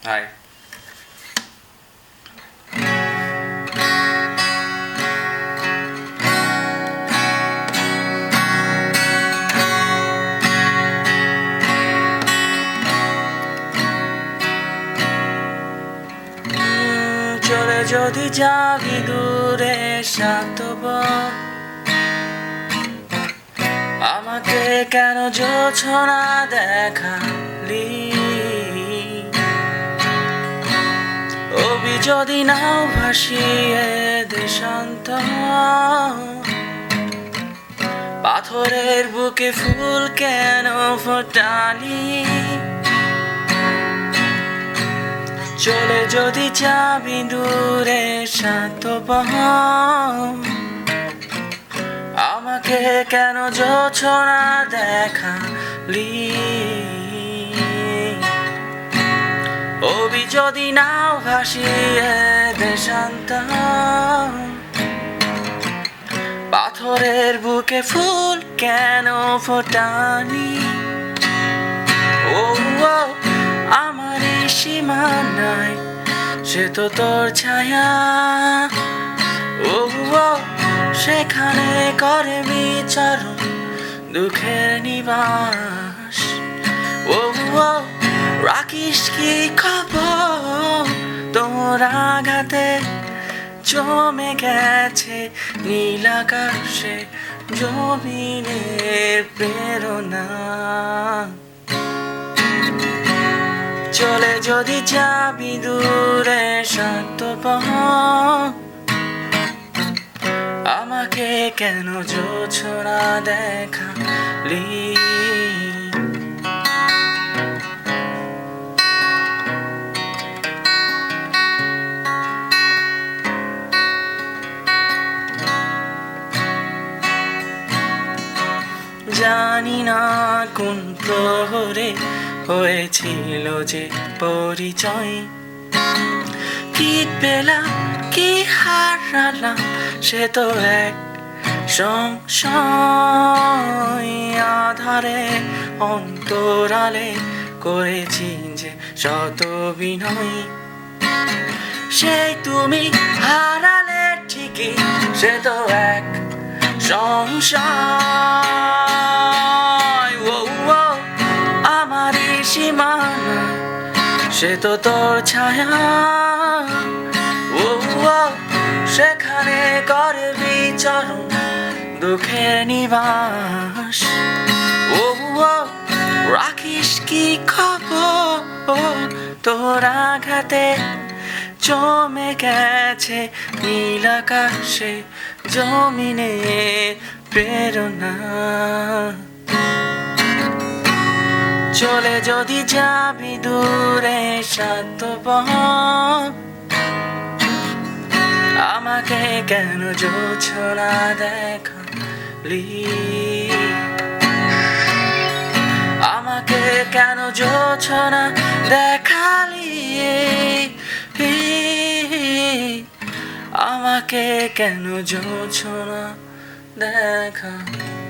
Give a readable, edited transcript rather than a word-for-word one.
High. চলে যদি যাবি দূরে সাতব, আমাকে কেন জোছনা দেখালি? অবি যদি নাও ভাসিয়ে দেশান্ত, পাথরের বুকে ফুল কেন ফোটালি? চলে যদি যাবি দূরে সাতব, আমাকে কেন জোছনা দেখালি? অবি যদি নাও ভাসিয়ে দেশান্ত, পাথরের বুকে ফুল কেন ফোটালি? ও আমার এই সীমানায় সে তো তোর ছায়া, ও সেখানে করে বিচরণ দুঃখের নিবাস। ও রাখিস কি খবর তোর আঘাতে জমে গেছে নীল আকাশে জমিনের প্রেরণা? চলে যদি যাবি দূরে সাতব, আমাকে কেন জোছনা দেখালি? জানি না কোন প্রহরে হয়েছিল যে পরিচয়, কি পেলাম কি হারালাম সে তো এক সংশয়। আধারে অন্তরালে করেছি যে শত বিনয়, সেই তুমি হারালে ঠিকই সে তো এক সংশয়। ও আমার সীমানা সে তো তোর ছায়া, ও সেখানে করে বিচরণ দুঃখের নিবাস। ও রাখিস কি খবর তোর আঘাতে জমে গেছে নীল আকাশে জমিনে প্রেরণা? চলে যদি যাবি দূরে সাতব, আমাকে কেন জোছনা দেখালি? আমাকে কেন জোছনা দেখালি? আমাকে কেন জোছনা দেখালি?